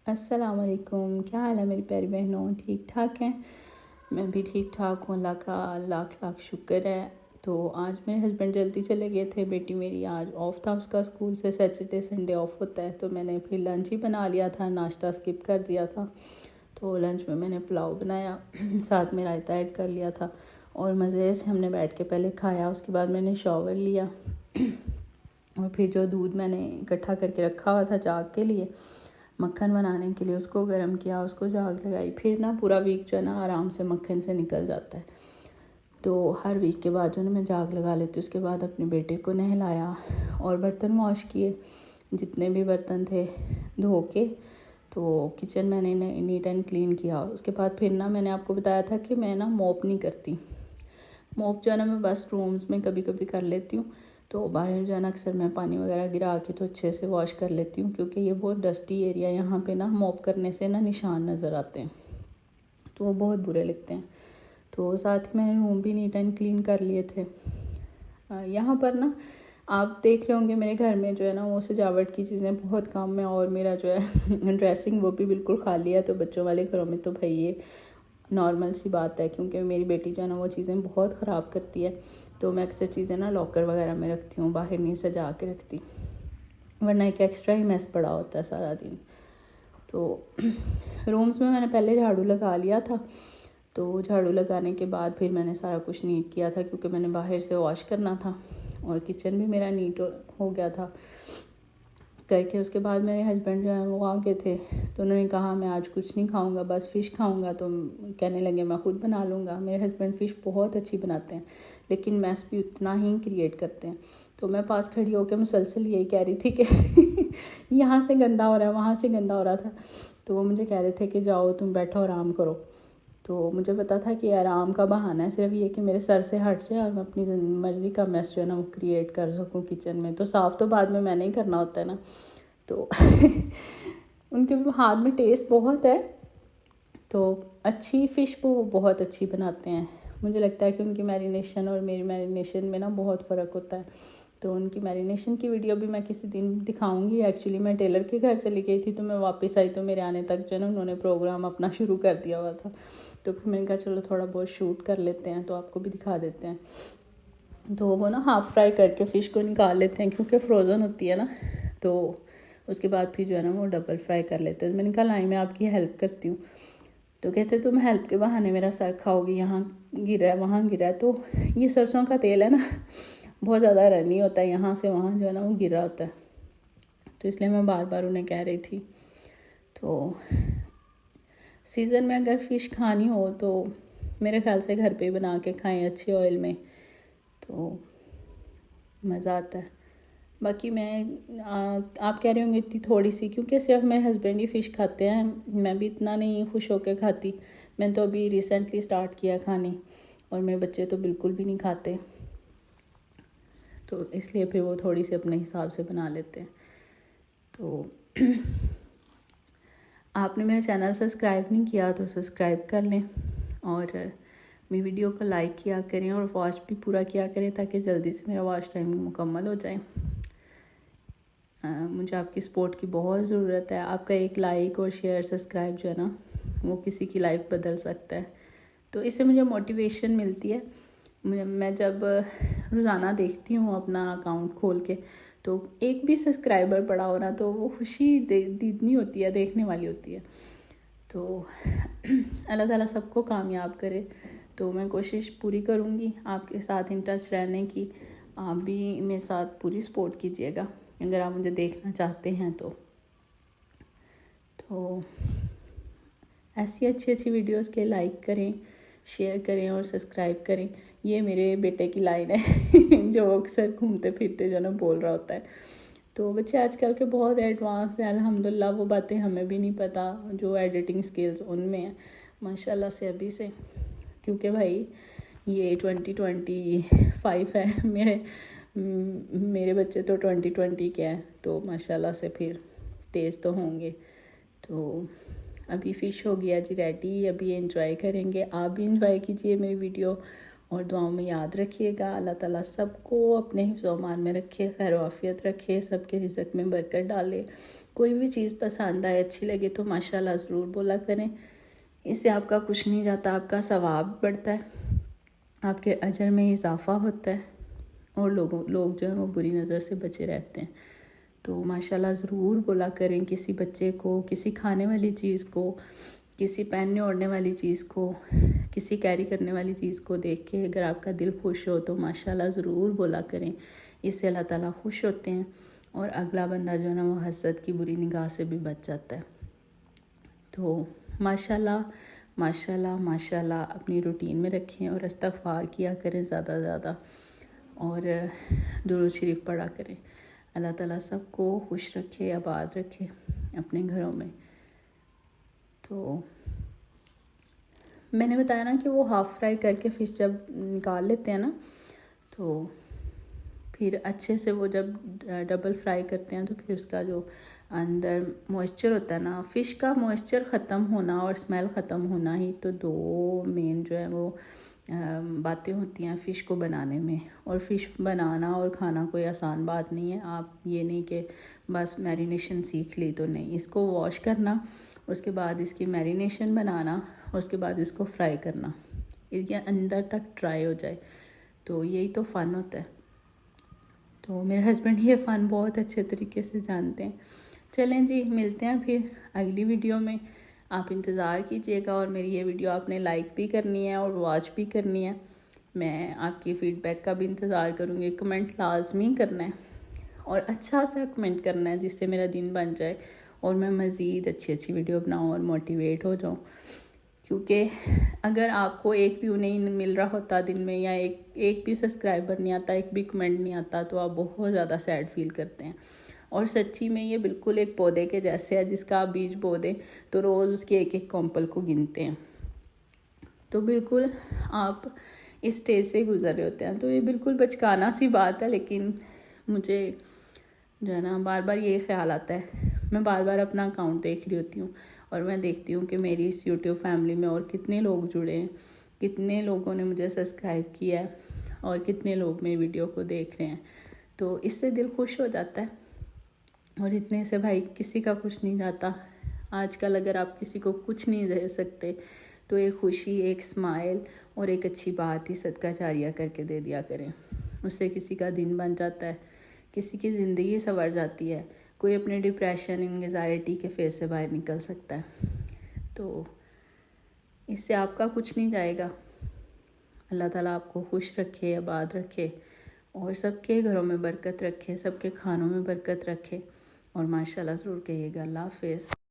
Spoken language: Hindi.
अस्सलाम वालेकुम। क्या हाल है मेरी प्यारी बहनों, ठीक ठाक हैं? मैं भी ठीक ठाक हूँ, अल्लाह का लाख लाख शुक्र है। तो आज मेरे हस्बैंड जल्दी चले गए थे, बेटी मेरी आज ऑफ था, उसका स्कूल से सैटरडे संडे ऑफ होता है। तो मैंने फिर लंच ही बना लिया था, नाश्ता स्किप कर दिया था। तो लंच में मैंने पुलाव बनाया साथ में रायता ऐड कर लिया था और मज़े से हमने बैठ के पहले खाया। उसके बाद मैंने शॉवर लिया और फिर जो दूध मैंने इकट्ठा करके रखा हुआ था जाग के लिए, मक्खन बनाने के लिए, उसको गर्म किया, उसको जाग लगाई। फिर ना पूरा वीक जो है ना आराम से मक्खन से निकल जाता है। तो हर वीक के बाद जो है ना मैं जाग लगा लेती हूँ। उसके बाद अपने बेटे को नहलाया और बर्तन वॉश किए, जितने भी बर्तन थे धो के। तो किचन मैंने नीट एंड क्लीन किया। उसके बाद फिर ना मैंने आपको बताया था कि मैं ना मॉप नहीं करती। मॉप जो है ना मैं बस रूम्स में कभी कभी कर लेती हूँ। तो बाहर जो है ना अक्सर मैं पानी वगैरह गिरा के तो अच्छे से वॉश कर लेती हूँ, क्योंकि ये बहुत डस्टी एरिया, यहाँ पे ना मॉप करने से ना निशान नज़र आते हैं तो वो बहुत बुरे लगते हैं। तो साथ ही मैंने रूम भी नीट एंड क्लीन कर लिए थे। यहाँ पर ना आप देख रहे होंगे मेरे घर में जो है ना वो सजावट की चीज़ें बहुत कम है और मेरा जो है ड्रेसिंग वो भी बिल्कुल खाली है। तो बच्चों वाले घरों में तो भाई ये नॉर्मल सी बात है, क्योंकि मेरी बेटी जो है ना वो चीज़ें बहुत ख़राब करती है। तो मैं अक्सर चीज़ें ना लॉकर वगैरह में रखती हूँ, बाहर नहीं सजा के रखती, वरना एक एक्स्ट्रा ही मैस पड़ा होता है सारा दिन। तो रूम्स में मैंने पहले झाड़ू लगा लिया था। तो झाड़ू लगाने के बाद फिर मैंने सारा कुछ नीट किया था, क्योंकि मैंने बाहर से वॉश करना था और किचन भी मेरा नीट हो गया था करके। उसके बाद मेरे हस्बैंड जो है वो आ गए थे। तो उन्होंने कहा मैं आज कुछ नहीं खाऊंगा, बस फ़िश खाऊंगा। तो कहने लगे मैं ख़ुद बना लूँगा। मेरे हस्बैंड फ़िश बहुत अच्छी बनाते हैं, लेकिन मैस भी उतना ही क्रिएट करते हैं। तो मैं पास खड़ी होकर मुसलसल यही कह रही थी कि यहाँ से गंदा हो रहा है, वहाँ से गंदा हो रहा था। तो वो मुझे कह रहे थे कि जाओ तुम बैठो आराम करो। तो मुझे पता था कि आराम का बहाना है सिर्फ ये कि मेरे सर से हट जाए और मैं अपनी मर्ज़ी का मैस जो है ना वो क्रिएट कर सकूँ किचन में। तो साफ़ तो बाद में मैंने ही करना होता है ना। तो उनके हाथ में टेस्ट बहुत है, तो अच्छी फ़िश वो बहुत अच्छी बनाते हैं। मुझे लगता है कि उनकी मैरिनेशन और मेरी मैरिनेशन में ना बहुत फ़र्क होता है। तो उनकी मैरिनेशन की वीडियो भी मैं किसी दिन दिखाऊंगी। एक्चुअली मैं टेलर के घर चली गई थी, तो मैं वापस आई तो मेरे आने तक जो है ना उन्होंने प्रोग्राम अपना शुरू कर दिया हुआ था। तो फिर मैंने कहा चलो थोड़ा बहुत शूट कर लेते हैं, तो आपको भी दिखा देते हैं। तो वो ना हाफ़ फ्राई करके फ़िश को निकाल लेते हैं, क्योंकि फ्रोज़न होती है ना। तो उसके बाद फिर जो है ना वो डबल फ्राई कर लेते हैं। मैंने कहा लाई मैं आपकी हेल्प करती हूँ। तो कहते तुम हेल्प के बहाने मेरा सर खाओगी, यहाँ गिरा है वहाँ गिरा है। तो ये सरसों का तेल है ना बहुत ज़्यादा रनी होता है, यहाँ से वहाँ जो है ना वो गिरा होता है। तो इसलिए मैं बार बार उन्हें कह रही थी। तो सीज़न में अगर फ़िश खानी हो तो मेरे ख्याल से घर पे बना के खाएं अच्छे ऑयल में, तो मज़ा आता है। बाकी आप कह रहे होंगे इतनी थोड़ी सी, क्योंकि सिर्फ मेरे हस्बैंड ही फ़िश खाते हैं, मैं भी इतना नहीं खुश होकर खाती। मैंने तो अभी रिसेंटली स्टार्ट किया खाने और मेरे बच्चे तो बिल्कुल भी नहीं खाते। तो इसलिए फिर वो थोड़ी सी अपने हिसाब से बना लेते हैं। तो आपने मेरा चैनल सब्सक्राइब नहीं किया तो सब्सक्राइब कर लें और मेरी वीडियो को लाइक किया करें और वॉच भी पूरा किया करें, ताकि जल्दी से मेरा वॉच टाइम मुकम्मल हो जाए। मुझे आपकी सपोर्ट की बहुत ज़रूरत है। आपका एक लाइक और शेयर सब्सक्राइब जो है ना वो किसी की लाइफ बदल सकता है। तो इससे मुझे मोटिवेशन मिलती है। मैं जब रोज़ाना देखती हूँ अपना अकाउंट खोल के, तो एक भी सब्सक्राइबर बढ़ा हो ना तो वो खुशी दीदनी होती है, देखने वाली होती है। तो अल्लाह ताला सबको कामयाब करे। तो मैं कोशिश पूरी करूँगी आपके साथ इन टच रहने की। आप भी मेरे साथ पूरी सपोर्ट कीजिएगा अगर आप मुझे देखना चाहते हैं तो ऐसी अच्छी अच्छी वीडियोस के लाइक करें, शेयर करें और सब्सक्राइब करें। ये मेरे बेटे की लाइन है जो अक्सर घूमते फिरते जो ना बोल रहा होता है। तो बच्चे आजकल के बहुत एडवांस हैं अल्हम्दुलिल्लाह, वो बातें हमें भी नहीं पता जो एडिटिंग स्किल्स उनमें हैं माशाल्लाह से अभी से। क्योंकि भाई ये 2025 है, मेरे बच्चे तो 2020 के हैं, तो माशाल्लाह से फिर तेज़ तो होंगे। तो अभी फ़िश हो गया जी रेडी, अभी एंजॉय करेंगे। आप भी एंजॉय कीजिए मेरी वीडियो और दुआओं में याद रखिएगा। अल्लाह ताला सबको अपने हिफ्ज़-ओ-अमान में रखे, खैर आफियत रखे, सबके रिज़्क में बरकत डाले। कोई भी चीज़ पसंद आए, अच्छी लगे तो माशाल्लाह ज़रूर बोला करें। इससे आपका कुछ नहीं जाता, आपका सवाब बढ़ता है, आपके अजर में इजाफ़ा होता है और लोग जो हैं वो बुरी नज़र से बचे रहते हैं। तो माशाल्लाह ज़रूर बोला करें। किसी बच्चे को, किसी खाने वाली चीज़ को, किसी पहनने ओढ़ने वाली चीज़ को, किसी कैरी करने वाली चीज़ को देख के अगर आपका दिल खुश हो तो माशाल्लाह ज़रूर बोला करें। इससे अल्लाह ताला खुश होते हैं और अगला बंदा जो है ना वो हसद की बुरी निगाह से भी बच जाता है। तो माशाल्लाह माशाल्लाह माशाल्लाह अपनी रूटीन में रखें और इस्तग़फ़ार किया करें ज़्यादा ज़्यादा और दुरूद शरीफ पढ़ा करें। अल्लाह ताला सबको खुश रखे, आबाद रखे अपने घरों में। तो मैंने बताया ना कि वो हाफ़ फ्राई करके फ़िश जब निकाल लेते हैं ना, तो फिर अच्छे से वो जब डबल फ्राई करते हैं तो फिर उसका जो अंदर मॉइस्चर होता है ना, फ़िश का मॉइस्चर ख़त्म होना और स्मेल ख़त्म होना ही तो दो मेन जो है वो बातें होती हैं फ़िश को बनाने में। और फ़िश बनाना और खाना कोई आसान बात नहीं है। आप ये नहीं कि बस मैरिनेशन सीख ली, तो नहीं, इसको वॉश करना, उसके बाद इसकी मैरिनेशन बनाना, उसके बाद इसको फ्राई करना, इसके अंदर तक ड्राई हो जाए, तो यही तो फ़न होता है। तो मेरे हस्बैंड ये फ़न बहुत अच्छे तरीके से जानते हैं। चलें जी, मिलते हैं फिर अगली वीडियो में। आप इंतज़ार कीजिएगा और मेरी ये वीडियो आपने लाइक भी करनी है और वॉच भी करनी है। मैं आपकी फ़ीडबैक का भी इंतज़ार करूँगी। कमेंट लाजमी करना है और अच्छा सा कमेंट करना है जिससे मेरा दिन बन जाए और मैं मज़ीद अच्छी वीडियो बनाऊँ और मोटिवेट हो जाऊँ। क्योंकि अगर आपको एक व्यू नहीं मिल रहा होता दिन में, या एक भी सब्सक्राइबर नहीं आता, एक भी कमेंट नहीं आता, तो आप बहुत ज़्यादा सैड फील करते हैं। और सच्ची में ये बिल्कुल एक पौधे के जैसे है जिसका आप बीज बो दें तो रोज़ उसके एक एक कॉम्पल को गिनते हैं। तो बिल्कुल आप इस स्टेज से गुजर रहे होते हैं। तो ये बिल्कुल बचकाना सी बात है, लेकिन मुझे जो है ना बार बार ये ख्याल आता है। मैं बार बार अपना अकाउंट देख रही होती हूँ और मैं देखती हूँ कि मेरी इस यूट्यूब फैमिली में और कितने लोग जुड़े हैं, कितने लोगों ने मुझे सब्सक्राइब किया है और कितने लोग मेरी वीडियो को देख रहे हैं। तो इससे दिल खुश हो जाता है और इतने से भाई किसी का कुछ नहीं जाता। आजकल अगर आप किसी को कुछ नहीं दे सकते तो एक खुशी, एक स्माइल और एक अच्छी बात ही सदका जारिया करके दे दिया करें। उससे किसी का दिन बन जाता है, किसी की ज़िंदगी संवर जाती है, कोई अपने डिप्रेशन, एंग्जाइटी के फेस से बाहर निकल सकता है। तो इससे आपका कुछ नहीं जाएगा। अल्लाह ताला आपको खुश रखे, आबाद रखे और सबके घरों में बरकत रखे, सबके खानों में बरकत रखे और माशाल्लाह ज़रूर कहिएगा। अल्लाह हाफ़िज़।